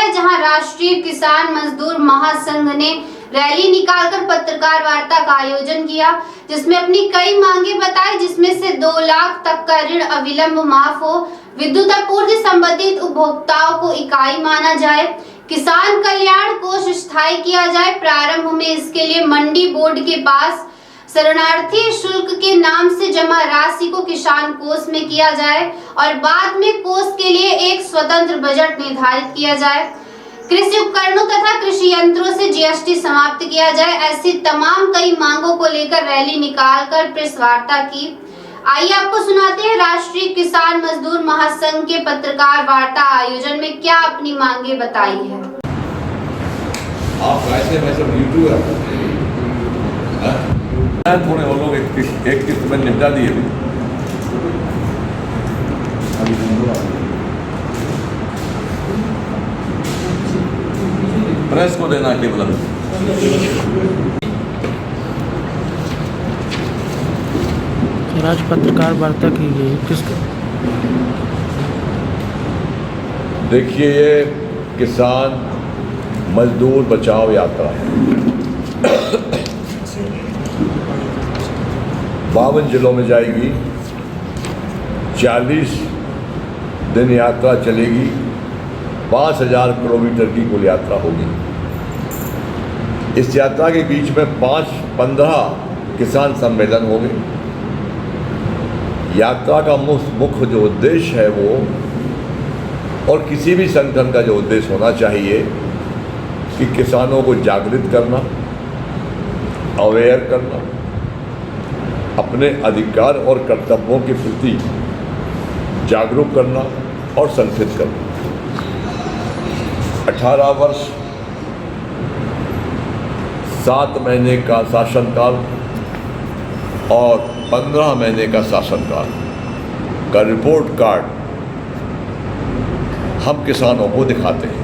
है, जहां राष्ट्रीय किसान मजदूर महासंघ ने रैली निकालकर पत्रकार वार्ता का आयोजन किया, जिसमें अपनी कई मांगे बताई, जिसमें से 2 लाख तक का ऋण अविलंब माफ हो, विद्युत आपूर्ति संबंधित उपभोक्ताओं को इकाई माना जाए, किसान कल्याण कोष स्थायी किया जाए, प्रारंभ में इसके लिए मंडी बोर्ड के पास शरणार्थी शुल्क के नाम से जमा राशि को किसान कोष में किया जाए और बाद में कोष के लिए एक स्वतंत्र बजट निर्धारित किया जाए, कृषि उपकरणों तथा कृषि यंत्रों से जीएसटी समाप्त किया जाए। ऐसी तमाम कई मांगों को लेकर रैली निकालकर प्रेस वार्ता की। आइए आपको सुनाते हैं राष्ट्रीय किसान मजदूर महासंघ के पत्रकार वार्ता आयोजन में क्या अपनी मांगे बताई है। आप थोड़े वो लोग एक किस्त में निपटा दिए भी। प्रेस को देना केवल आज पत्रकार वार्ता की गई किसको? देखिए, ये किसान मजदूर बचाओ यात्रा है। 52 जिलों में जाएगी, 40 दिन यात्रा चलेगी, 5000 किलोमीटर की कुल यात्रा होगी। इस यात्रा के बीच में 15 किसान सम्मेलन होंगे। यात्रा का मुख्य जो उद्देश्य है वो, और किसी भी संगठन का जो उद्देश्य होना चाहिए कि किसानों को जागृत करना, अवेयर करना, अपने अधिकार और कर्तव्यों के प्रति जागरूक करना और संगठित करना। 18 वर्ष 7 महीने का शासनकाल और 15 महीने का शासनकाल का रिपोर्ट कार्ड हम किसानों को दिखाते हैं।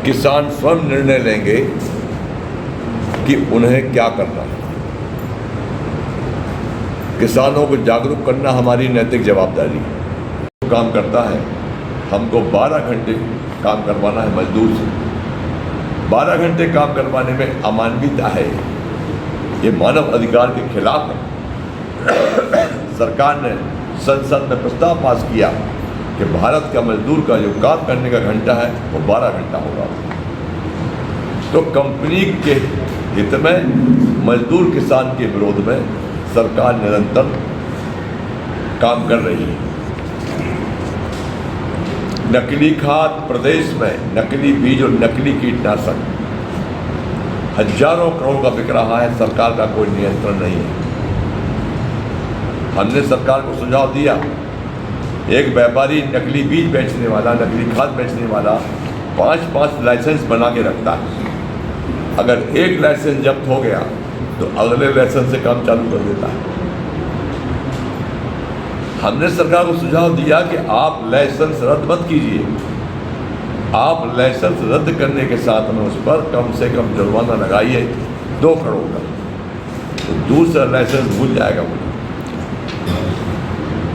किसान स्वयं निर्णय लेंगे कि उन्हें क्या करना है। किसानों को जागरूक करना हमारी नैतिक जवाबदारी है। काम करता है, हमको 12 घंटे काम करवाना है मजदूर से। 12 घंटे काम करवाने में अमानवीयता है, ये मानव अधिकार के खिलाफ है। सरकार ने संसद में प्रस्ताव पास किया कि भारत का मजदूर का जो काम करने का घंटा है वो 12 घंटा होगा। तो कंपनी के हित में, मजदूर किसान के विरोध में सरकार निरंतर काम कर रही है। नकली खाद प्रदेश में, नकली बीज और नकली कीटनाशक हजारों करोड़ का बिक रहा है। सरकार का कोई नियंत्रण नहीं है। हमने सरकार को सुझाव दिया, एक व्यापारी नकली बीज बेचने वाला, नकली खाद बेचने वाला 5-5 लाइसेंस बना के रखता है। अगर एक लाइसेंस जब्त हो गया तो अगले लाइसेंस से काम चालू कर देता है। हमने सरकार को सुझाव दिया कि आप लाइसेंस रद्द मत कीजिए, आप लाइसेंस रद्द करने के साथ में उस पर कम से कम जुर्माना लगाइए 2 करोड़ का, तो दूसरा लाइसेंस भूल जाएगा मुझे।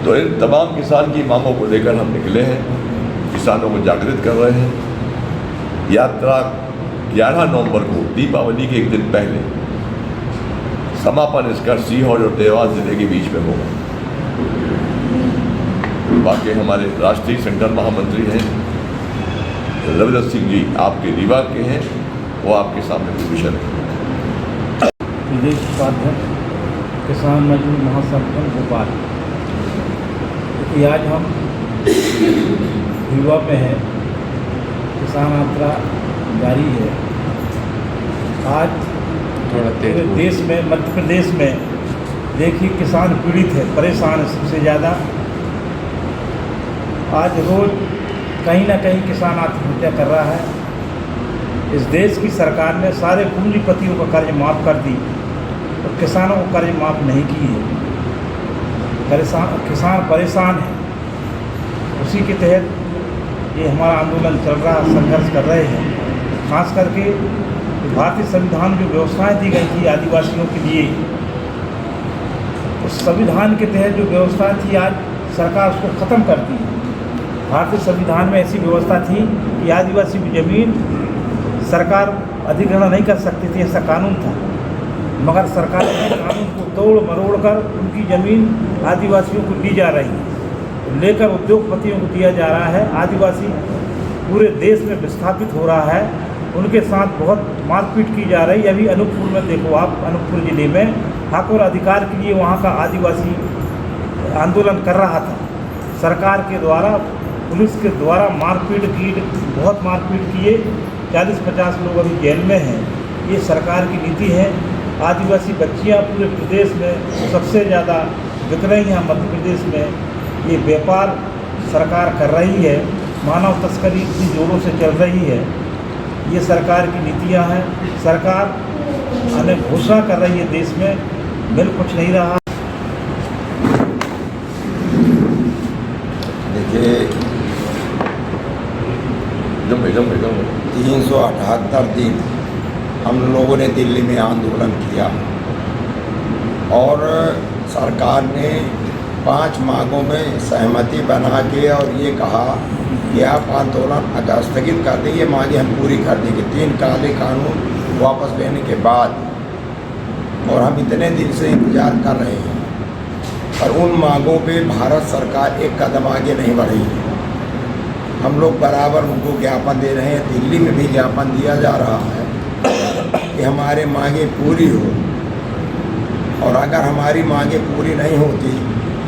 तो इन तमाम किसान की मांगों को लेकर हम निकले हैं, किसानों को जागृत कर रहे हैं। यात्रा 11 नवंबर को, दीपावली के एक दिन पहले, समापन इसका सीहोर और देवास जिले के बीच में होगा। बाकी हमारे राष्ट्रीय संगठन महामंत्री हैं रविंद्र सिंह जी, आपके रीवा के हैं, वो आपके सामने कोई विषय नहीं। प्रदेश उपाध्यक्ष किसान मजदूर महासंघ भोपाल। क्योंकि आज हम रीवा पे हैं, किसान यात्रा जारी है। आज पूरे देश में, मध्य प्रदेश में देखिए किसान पीड़ित है, परेशान है सबसे ज़्यादा। आज रोज कहीं ना कहीं किसान आत्महत्या कर रहा है। इस देश की सरकार ने सारे पूंजीपतियों का कर्ज माफ़ कर दी और किसानों को कर्ज माफ़ नहीं की है। किसान परेशान है। उसी के तहत ये हमारा आंदोलन चल रहा, संघर्ष कर रहे हैं। खास करके भारतीय संविधान जो व्यवस्थाएं दी गई थी आदिवासियों के लिए, उस संविधान के तहत जो व्यवस्था थी आज सरकार उसको ख़त्म कर दी। भारतीय संविधान में ऐसी व्यवस्था थी कि आदिवासी की ज़मीन सरकार अधिग्रहण नहीं कर सकती थी, ऐसा कानून था। मगर सरकार ने कानून को तोड़ मरोड़ कर उनकी ज़मीन आदिवासियों को दी जा रही है, लेकर उद्योगपतियों को दिया जा रहा है। आदिवासी पूरे देश में विस्थापित हो रहा है, उनके साथ बहुत मारपीट की जा रही है। अभी अनूपपुर में देखो आप, अनूपपुर ज़िले में हक और अधिकार के लिए वहाँ का आदिवासी आंदोलन कर रहा था। सरकार के द्वारा, पुलिस के द्वारा मारपीट की, बहुत मारपीट किए। 40-50 लोग अभी जेल में हैं। ये सरकार की नीति है। आदिवासी बच्चियाँ पूरे प्रदेश में सबसे ज़्यादा बिक रही हैं। मध्य प्रदेश में ये व्यापार सरकार कर रही है। मानव तस्करी इतनी जोरों से चल रही है। ये सरकार की नीतियाँ हैं। सरकार अनेक घोषणा कर रही है, देश में मिल कुछ नहीं रहा। देखिए, 378 दिन हम लोगों ने दिल्ली में आंदोलन किया और सरकार ने 5 मांगों में सहमति बना के और ये कहा कि आप आंदोलन अगर स्थगित कर दें, ये मांगे हम पूरी कर देंगे 3 काले कानून वापस लेने के बाद। और हम इतने दिन से इंतज़ार कर रहे हैं, पर उन मांगों पे भारत सरकार एक कदम आगे नहीं बढ़ी है। हम लोग बराबर उनको ज्ञापन दे रहे हैं, दिल्ली में भी ज्ञापन दिया जा रहा है कि हमारे मांगे पूरी हो। और अगर हमारी मांगे पूरी नहीं होती,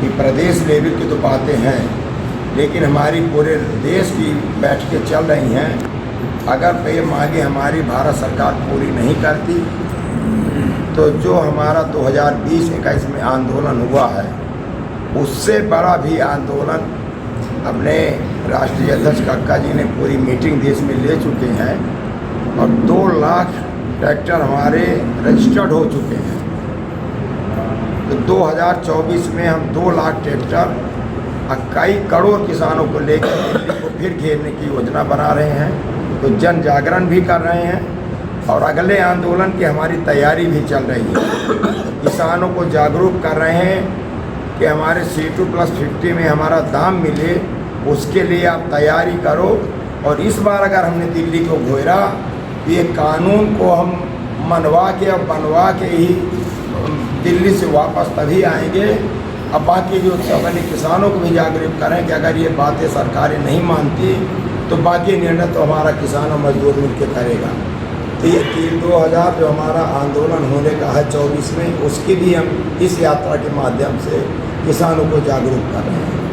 कि प्रदेश लेवल की तो बातें हैं, लेकिन हमारी पूरे देश की बैठकें चल रही हैं। अगर ये मांगे हमारी भारत सरकार पूरी नहीं करती, तो जो हमारा 2020-21 में आंदोलन हुआ है, उससे बड़ा भी आंदोलन अपने राष्ट्रीय अध्यक्ष काका जी ने पूरी मीटिंग देश में ले चुके हैं और 2 लाख ट्रैक्टर हमारे रजिस्टर्ड हो चुके हैं। तो 2024 में हम 2 लाख ट्रैक्टर कई करोड़ किसानों को लेकर दिल्ली को फिर घेरने की योजना बना रहे हैं। तो जन जागरण भी कर रहे हैं और अगले आंदोलन की हमारी तैयारी भी चल रही है। किसानों को जागरूक कर रहे हैं कि हमारे C2+50 में हमारा दाम मिले, उसके लिए आप तैयारी करो। और इस बार अगर हमने दिल्ली को घेरा, ये कानून को हम मनवा के और बनवा के ही दिल्ली से वापस तभी आएंगे। अब बाकी जो अपने किसानों को भी जागरूक करें कि अगर ये बातें सरकारें नहीं मानती, तो बाकी निर्णय तो हमारा किसान और मजदूर मिलकर करेगा। तो ये 2000 जो हमारा आंदोलन होने का है 24 में, उसकी भी हम इस यात्रा के माध्यम से किसानों को जागरूक कर रहे हैं।